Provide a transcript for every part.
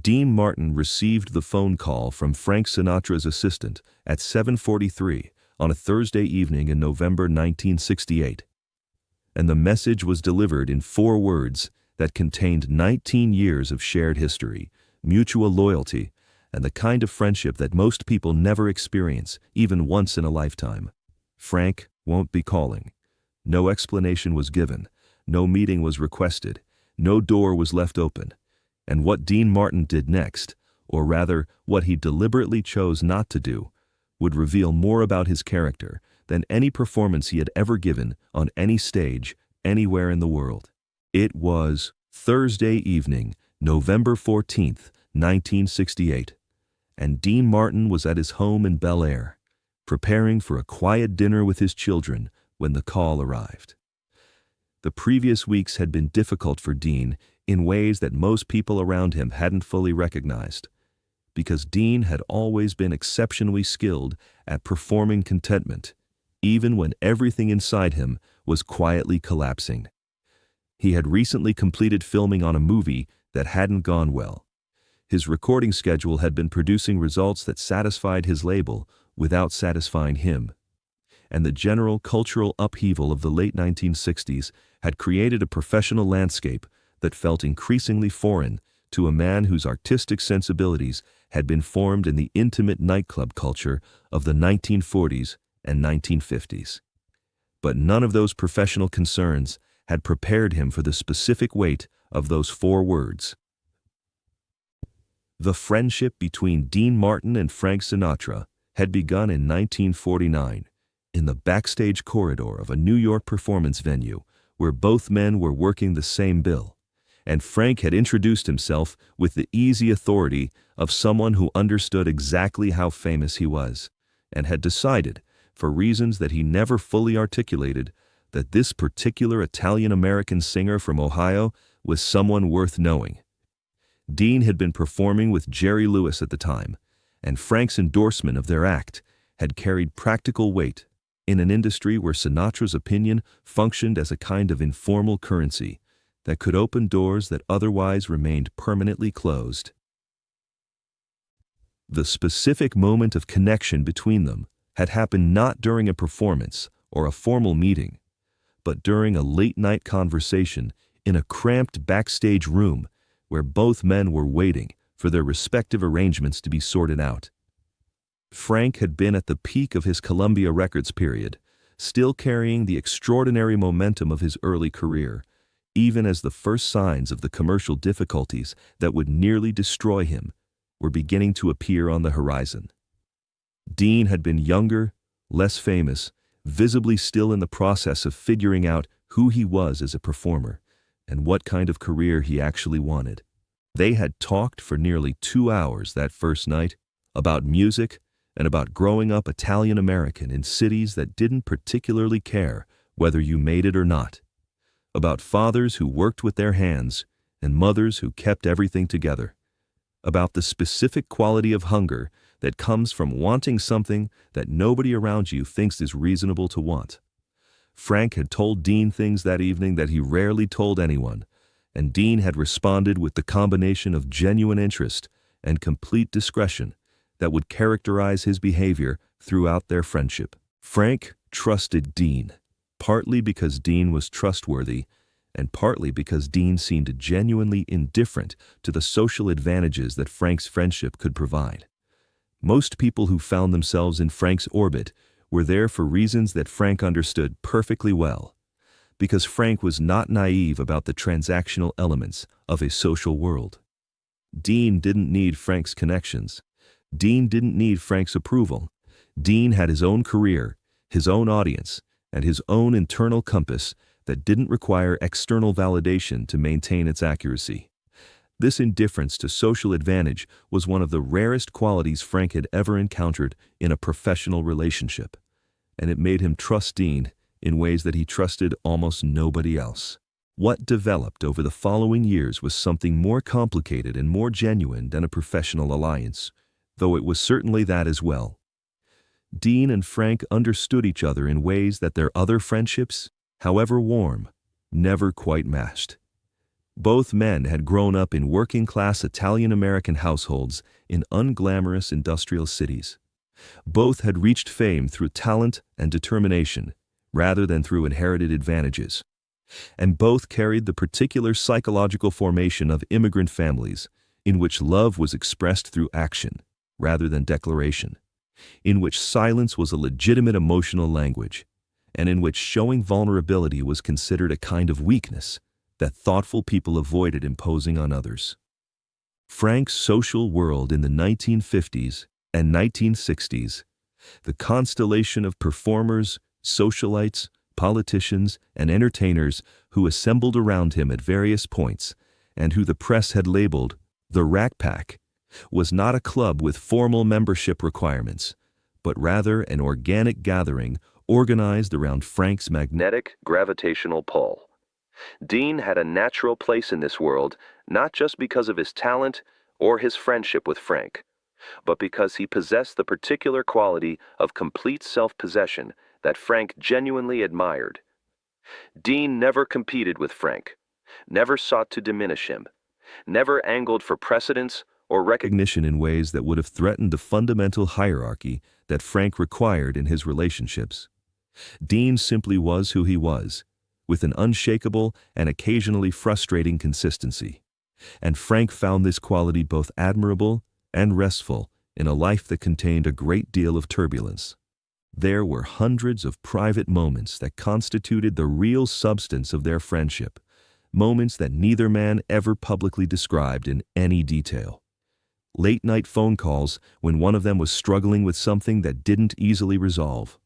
Dean Martin received the phone call from Frank Sinatra's assistant at 7:43 on a Thursday evening in November 1968. And the message was delivered in 4 words that contained 19 years of shared history, mutual loyalty, and the kind of friendship that most people never experience, even once in a lifetime. Frank won't be calling. No explanation was given, no meeting was requested, no door was left open. And what Dean Martin did next, or rather what he deliberately chose not to do, would reveal more about his character than any performance he had ever given on any stage anywhere in the world. It was Thursday evening, November 14th, 1968, and Dean Martin was at his home in Bel Air, preparing for a quiet dinner with his children when the call arrived. The previous weeks had been difficult for Dean in ways that most people around him hadn't fully recognized, because Dean had always been exceptionally skilled at performing contentment, even when everything inside him was quietly collapsing. He had recently completed filming on a movie that hadn't gone well. His recording schedule had been producing results that satisfied his label without satisfying him. And the general cultural upheaval of the late 1960s had created a professional landscape that felt increasingly foreign to a man whose artistic sensibilities had been formed in the intimate nightclub culture of the 1940s and 1950s. But none of those professional concerns had prepared him for the specific weight of those 4 words. The friendship between Dean Martin and Frank Sinatra had begun in 1949 in the backstage corridor of a New York performance venue where both men were working the same bill, and Frank had introduced himself with the easy authority of someone who understood exactly how famous he was, and had decided, for reasons that he never fully articulated, that this particular Italian-American singer from Ohio was someone worth knowing. Dean had been performing with Jerry Lewis at the time, and Frank's endorsement of their act had carried practical weight in an industry where Sinatra's opinion functioned as a kind of informal currency that could open doors that otherwise remained permanently closed. The specific moment of connection between them had happened not during a performance or a formal meeting, but during a late-night conversation in a cramped backstage room where both men were waiting for their respective arrangements to be sorted out. Frank had been at the peak of his Columbia Records period, still carrying the extraordinary momentum of his early career, even as the first signs of the commercial difficulties that would nearly destroy him were beginning to appear on the horizon. Dean had been younger, less famous, visibly still in the process of figuring out who he was as a performer and what kind of career he actually wanted. They had talked for nearly 2 hours that first night about music and about growing up Italian-American in cities that didn't particularly care whether you made it or not, about fathers who worked with their hands and mothers who kept everything together, about the specific quality of hunger that comes from wanting something that nobody around you thinks is reasonable to want. Frank had told Dean things that evening that he rarely told anyone, and Dean had responded with the combination of genuine interest and complete discretion that would characterize his behavior throughout their friendship. Frank trusted Dean, partly because Dean was trustworthy, and partly because Dean seemed genuinely indifferent to the social advantages that Frank's friendship could provide. Most people who found themselves in Frank's orbit were there for reasons that Frank understood perfectly well, because Frank was not naive about the transactional elements of a social world. Dean didn't need Frank's connections. Dean didn't need Frank's approval. Dean had his own career, his own audience, and his own internal compass that didn't require external validation to maintain its accuracy. This indifference to social advantage was one of the rarest qualities Frank had ever encountered in a professional relationship, and it made him trust Dean in ways that he trusted almost nobody else. What developed over the following years was something more complicated and more genuine than a professional alliance, though it was certainly that as well. Dean and Frank understood each other in ways that their other friendships, however warm, never quite matched. Both men had grown up in working-class Italian-American households in unglamorous industrial cities. Both had reached fame through talent and determination, rather than through inherited advantages. And both carried the particular psychological formation of immigrant families, in which love was expressed through action, rather than declaration, in which silence was a legitimate emotional language, and in which showing vulnerability was considered a kind of weakness that thoughtful people avoided imposing on others. Frank's social world in the 1950s and 1960s, the constellation of performers, socialites, politicians, and entertainers who assembled around him at various points, and who the press had labeled the Rat Pack, was not a club with formal membership requirements, but rather an organic gathering organized around Frank's magnetic gravitational pull. Dean had a natural place in this world, not just because of his talent or his friendship with Frank, but because he possessed the particular quality of complete self-possession that Frank genuinely admired. Dean never competed with Frank, never sought to diminish him, never angled for precedence or recognition in ways that would have threatened the fundamental hierarchy that Frank required in his relationships. Dean simply was who he was, with an unshakable and occasionally frustrating consistency. And Frank found this quality both admirable and restful in a life that contained a great deal of turbulence. There were hundreds of private moments that constituted the real substance of their friendship, moments that neither man ever publicly described in any detail. Late-night phone calls when one of them was struggling with something that didn't easily resolve.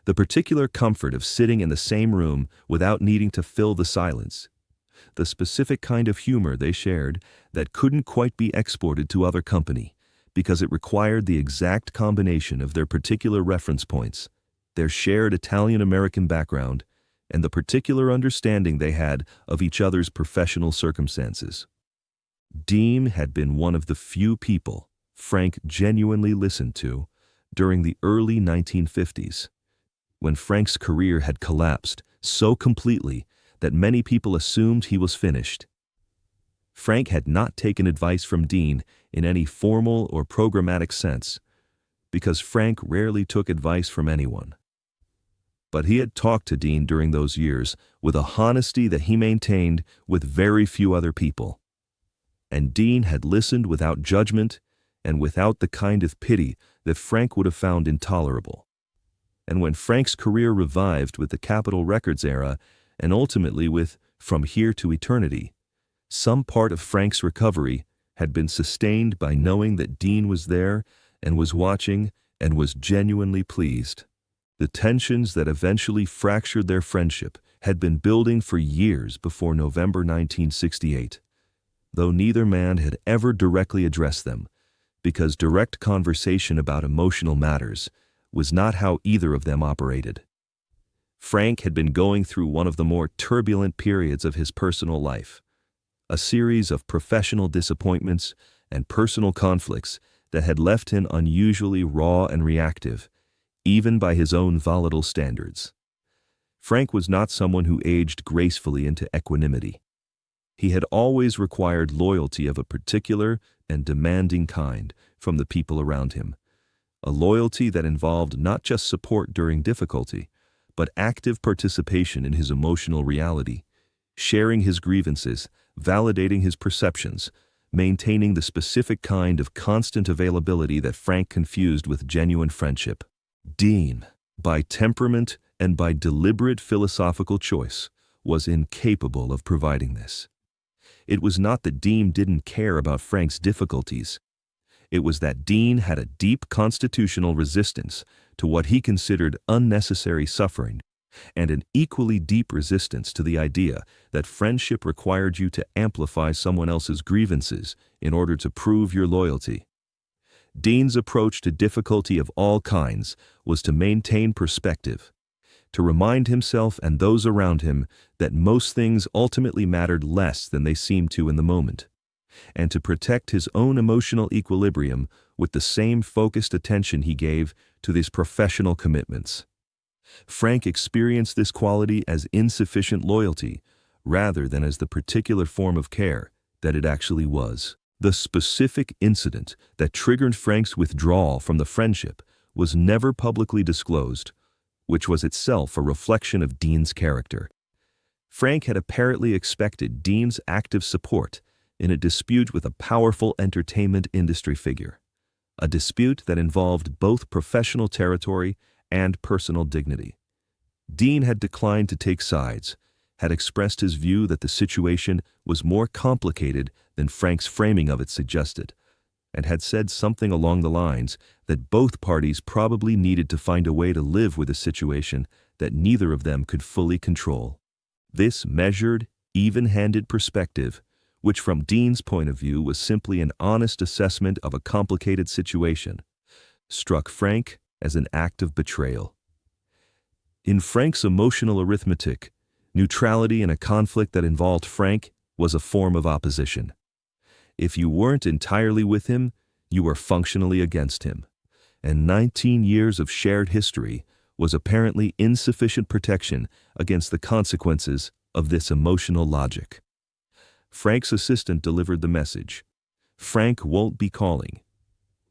The particular comfort of sitting in the same room without needing to fill the silence. The specific kind of humor they shared that couldn't quite be exported to other company because it required the exact combination of their particular reference points, their shared Italian-American background, and the particular understanding they had of each other's professional circumstances. Dean had been one of the few people Frank genuinely listened to during the early 1950s, when Frank's career had collapsed so completely that many people assumed he was finished. Frank had not taken advice from Dean in any formal or programmatic sense, because Frank rarely took advice from anyone. But he had talked to Dean during those years with a honesty that he maintained with very few other people. And Dean had listened without judgment and without the kind of pity that Frank would have found intolerable. And when Frank's career revived with the Capitol Records era, and ultimately with From Here to Eternity, some part of Frank's recovery had been sustained by knowing that Dean was there and was watching and was genuinely pleased. The tensions that eventually fractured their friendship had been building for years before November 1968, though neither man had ever directly addressed them, because direct conversation about emotional matters was not how either of them operated. Frank had been going through one of the more turbulent periods of his personal life, a series of professional disappointments and personal conflicts that had left him unusually raw and reactive, even by his own volatile standards. Frank was not someone who aged gracefully into equanimity. He had always required loyalty of a particular and demanding kind from the people around him, a loyalty that involved not just support during difficulty, but active participation in his emotional reality, sharing his grievances, validating his perceptions, maintaining the specific kind of constant availability that Frank confused with genuine friendship. Dean, by temperament and by deliberate philosophical choice, was incapable of providing this. It was not that Dean didn't care about Frank's difficulties. It was that Dean had a deep constitutional resistance to what he considered unnecessary suffering, and an equally deep resistance to the idea that friendship required you to amplify someone else's grievances in order to prove your loyalty. Dean's approach to difficulty of all kinds was to maintain perspective, to remind himself and those around him that most things ultimately mattered less than they seemed to in the moment, and to protect his own emotional equilibrium with the same focused attention he gave to his professional commitments. Frank experienced this quality as insufficient loyalty, rather than as the particular form of care that it actually was. The specific incident that triggered Frank's withdrawal from the friendship was never publicly disclosed, which was itself a reflection of Dean's character. Frank had apparently expected Dean's active support in a dispute with a powerful entertainment industry figure, a dispute that involved both professional territory and personal dignity. Dean had declined to take sides, had expressed his view that the situation was more complicated than Frank's framing of it suggested, and had said something along the lines that both parties probably needed to find a way to live with a situation that neither of them could fully control. This measured, even-handed perspective, which from Dean's point of view was simply an honest assessment of a complicated situation, struck Frank as an act of betrayal. In Frank's emotional arithmetic, neutrality in a conflict that involved Frank was a form of opposition. If you weren't entirely with him, you were functionally against him. And 19 years of shared history was apparently insufficient protection against the consequences of this emotional logic. Frank's assistant delivered the message. Frank won't be calling.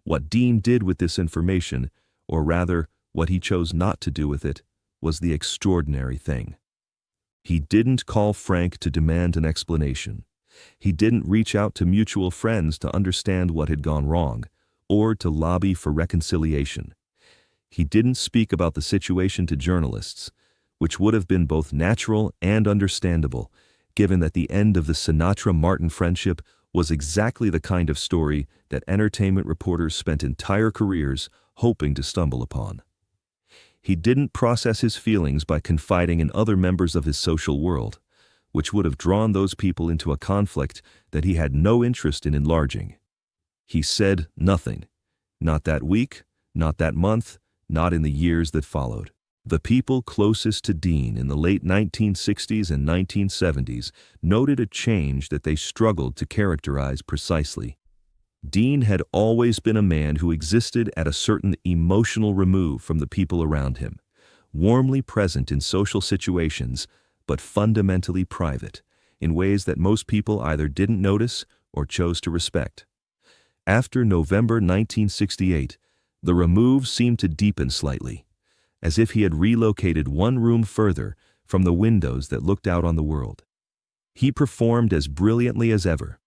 What Dean did with this information, or rather, what he chose not to do with it, was the extraordinary thing. He didn't call Frank to demand an explanation. He didn't reach out to mutual friends to understand what had gone wrong, or to lobby for reconciliation. He didn't speak about the situation to journalists, which would have been both natural and understandable, given that the end of the Sinatra-Martin friendship was exactly the kind of story that entertainment reporters spent entire careers hoping to stumble upon. He didn't process his feelings by confiding in other members of his social world, which would have drawn those people into a conflict that he had no interest in enlarging. He said nothing, not that week, not that month, not in the years that followed. The people closest to Dean in the late 1960s and 1970s noted a change that they struggled to characterize precisely. Dean had always been a man who existed at a certain emotional remove from the people around him, warmly present in social situations, but fundamentally private, in ways that most people either didn't notice or chose to respect. After November 1968, the remove seemed to deepen slightly, as if he had relocated one room further from the windows that looked out on the world. He performed as brilliantly as ever.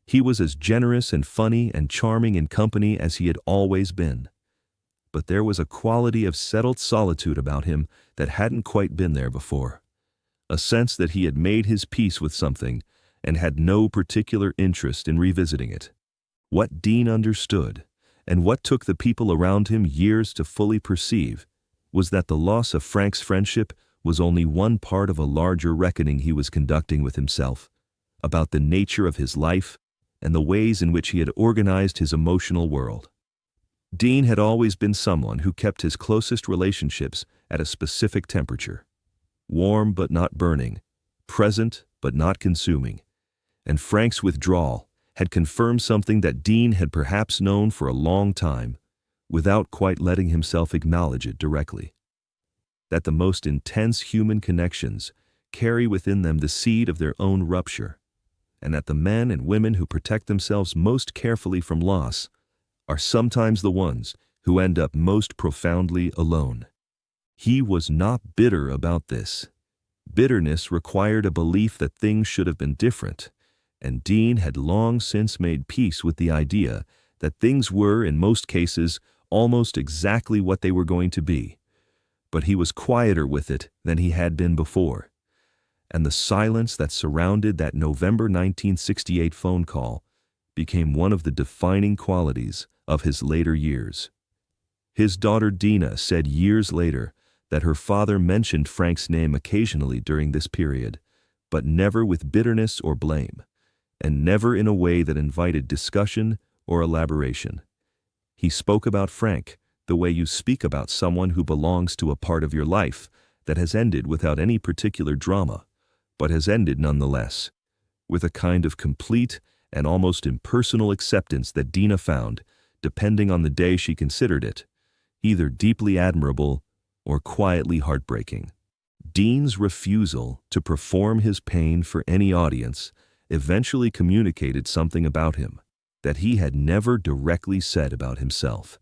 He was as generous and funny and charming in company as he had always been. But there was a quality of settled solitude about him that hadn't quite been there before, a sense that he had made his peace with something and had no particular interest in revisiting it. What Dean understood, and what took the people around him years to fully perceive, was that the loss of Frank's friendship was only one part of a larger reckoning he was conducting with himself, about the nature of his life and the ways in which he had organized his emotional world. Dean had always been someone who kept his closest relationships at a specific temperature, warm but not burning, present but not consuming, and Frank's withdrawal had confirmed something that Dean had perhaps known for a long time, without quite letting himself acknowledge it directly. That the most intense human connections carry within them the seed of their own rupture, and that the men and women who protect themselves most carefully from loss are sometimes the ones who end up most profoundly alone. He was not bitter about this. Bitterness required a belief that things should have been different, and Dean had long since made peace with the idea that things were, in most cases, almost exactly what they were going to be. But he was quieter with it than he had been before, and the silence that surrounded that November 1968 phone call became one of the defining qualities of his later years. His daughter Dina said years later that her father mentioned Frank's name occasionally during this period, but never with bitterness or blame, and never in a way that invited discussion or elaboration. He spoke about Frank the way you speak about someone who belongs to a part of your life that has ended without any particular drama, but has ended nonetheless, with a kind of complete and almost impersonal acceptance that Dina found, depending on the day she considered it, either deeply admirable or quietly heartbreaking. Dean's refusal to perform his pain for any audience eventually communicated something about him that he had never directly said about himself.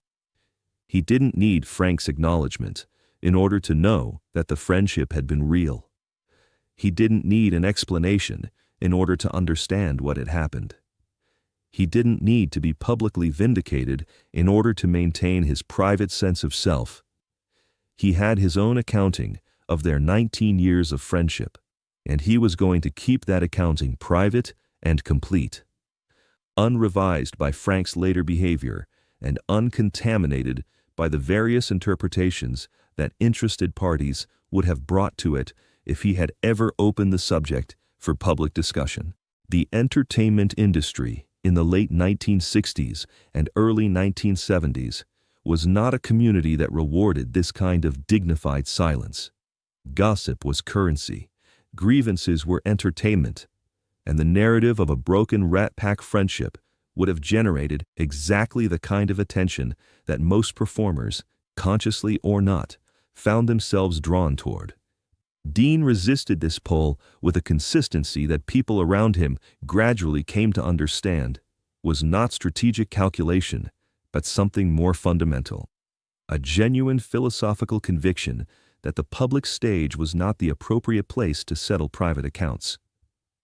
He didn't need Frank's acknowledgement in order to know that the friendship had been real. He didn't need an explanation in order to understand what had happened. He didn't need to be publicly vindicated in order to maintain his private sense of self. He had his own accounting of their 19 years of friendship, and he was going to keep that accounting private and complete, unrevised by Frank's later behavior and uncontaminated by the various interpretations that interested parties would have brought to it if he had ever opened the subject for public discussion. The entertainment industry in the late 1960s and early 1970s was not a community that rewarded this kind of dignified silence. Gossip was currency, grievances were entertainment, and the narrative of a broken Rat Pack friendship would have generated exactly the kind of attention that most performers, consciously or not, found themselves drawn toward. Dean resisted this pull with a consistency that people around him gradually came to understand was not strategic calculation, but something more fundamental. A genuine philosophical conviction that the public stage was not the appropriate place to settle private accounts,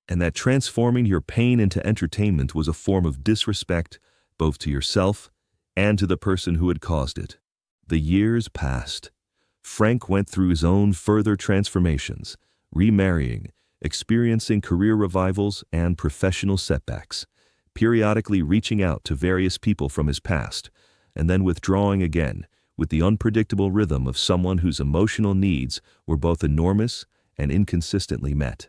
and that transforming your pain into entertainment was a form of disrespect both to yourself and to the person who had caused it. The years passed. Frank went through his own further transformations, remarrying, experiencing career revivals and professional setbacks, periodically reaching out to various people from his past, and then withdrawing again with the unpredictable rhythm of someone whose emotional needs were both enormous and inconsistently met.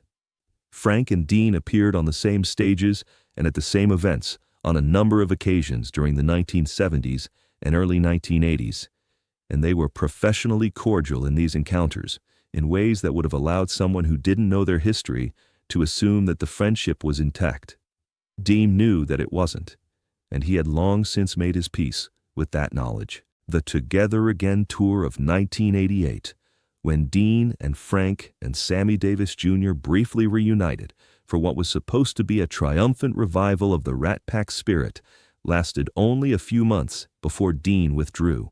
Frank and Dean appeared on the same stages and at the same events on a number of occasions during the 1970s and early 1980s, and they were professionally cordial in these encounters in ways that would have allowed someone who didn't know their history to assume that the friendship was intact. Dean knew that it wasn't, and he had long since made his peace with that knowledge. The Together Again tour of 1988, when Dean and Frank and Sammy Davis Jr. briefly reunited for what was supposed to be a triumphant revival of the Rat Pack spirit, lasted only a few months before Dean withdrew.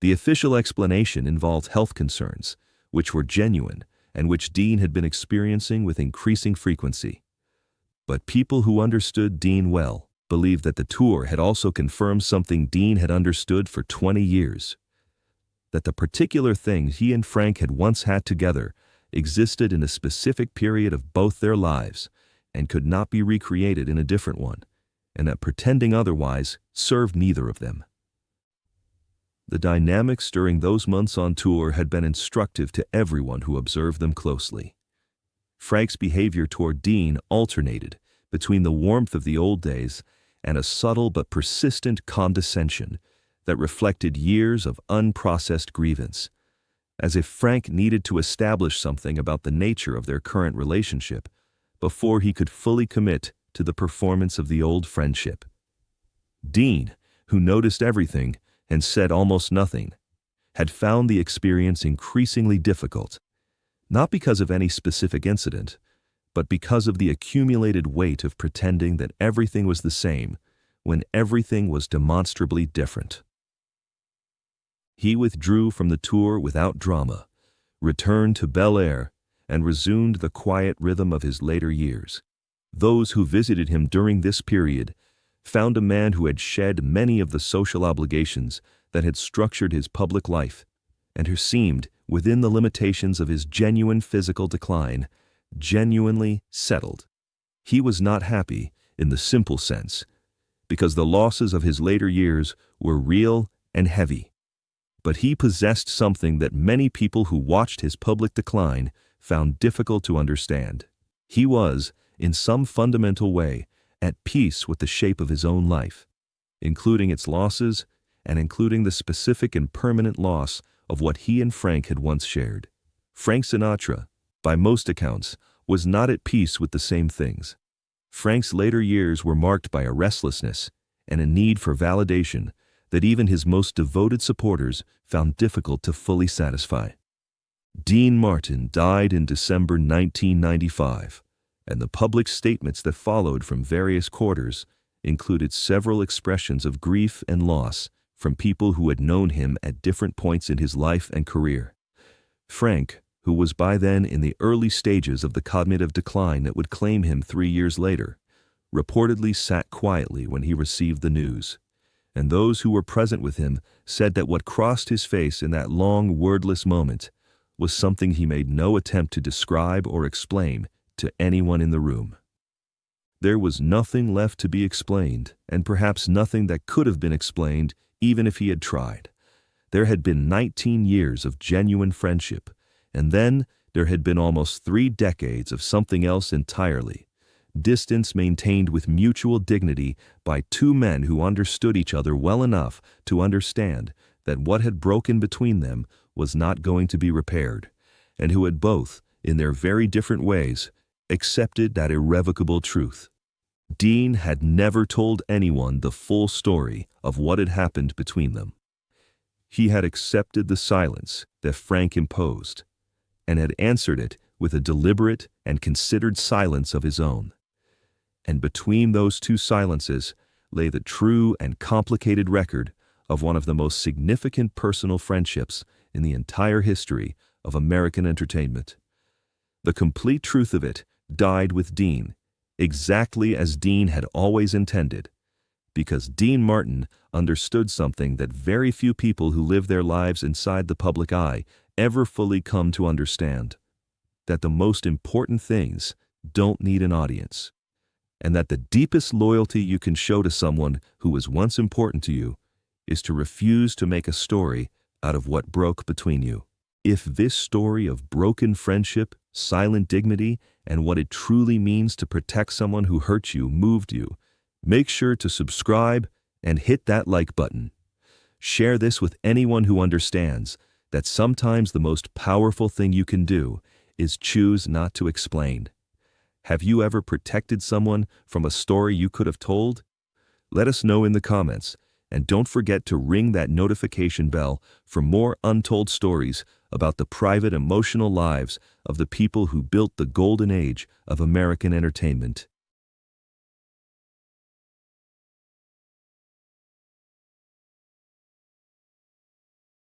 The official explanation involved health concerns, which were genuine and which Dean had been experiencing with increasing frequency. But people who understood Dean well believed that the tour had also confirmed something Dean had understood for 20 years, that the particular things he and Frank had once had together existed in a specific period of both their lives and could not be recreated in a different one, and that pretending otherwise served neither of them. The dynamics during those months on tour had been instructive to everyone who observed them closely. Frank's behavior toward Dean alternated between the warmth of the old days and a subtle but persistent condescension that reflected years of unprocessed grievance, as if Frank needed to establish something about the nature of their current relationship before he could fully commit to the performance of the old friendship. Dean, who noticed everything and said almost nothing, had found the experience increasingly difficult, not because of any specific incident, but because of the accumulated weight of pretending that everything was the same when everything was demonstrably different. He withdrew from the tour without drama, returned to Bel Air, and resumed the quiet rhythm of his later years. Those who visited him during this period found a man who had shed many of the social obligations that had structured his public life, and who seemed, within the limitations of his genuine physical decline, genuinely settled. He was not happy, in the simple sense, because the losses of his later years were real and heavy. But he possessed something that many people who watched his public decline found difficult to understand. He was, in some fundamental way, at peace with the shape of his own life, including its losses and including the specific and permanent loss of what he and Frank had once shared. Frank Sinatra, by most accounts, was not at peace with the same things. Frank's later years were marked by a restlessness and a need for validation that even his most devoted supporters found difficult to fully satisfy. Dean Martin died in December 1995, and the public statements that followed from various quarters included several expressions of grief and loss from people who had known him at different points in his life and career. Frank, who was by then in the early stages of the cognitive decline that would claim him 3 years later, reportedly sat quietly when he received the news, and those who were present with him said that what crossed his face in that long, wordless moment was something he made no attempt to describe or explain to anyone in the room. There was nothing left to be explained, and perhaps nothing that could have been explained even if he had tried. There had been 19 years of genuine friendship, and then there had been almost 3 decades of something else entirely. Distance maintained with mutual dignity by 2 men who understood each other well enough to understand that what had broken between them was not going to be repaired, and who had both, in their very different ways, accepted that irrevocable truth. Dean had never told anyone the full story of what had happened between them. He had accepted the silence that Frank imposed, and had answered it with a deliberate and considered silence of his own. And between those 2 silences lay the true and complicated record of one of the most significant personal friendships in the entire history of American entertainment. The complete truth of it died with Dean, exactly as Dean had always intended, because Dean Martin understood something that very few people who live their lives inside the public eye ever fully come to understand: that the most important things don't need an audience, and that the deepest loyalty you can show to someone who was once important to you is to refuse to make a story out of what broke between you. If this story of broken friendship, silent dignity, and what it truly means to protect someone who hurt you moved you, make sure to subscribe and hit that like button. Share this with anyone who understands that sometimes the most powerful thing you can do is choose not to explain. Have you ever protected someone from a story you could have told? Let us know in the comments, and don't forget to ring that notification bell for more untold stories about the private, emotional lives of the people who built the golden age of American entertainment.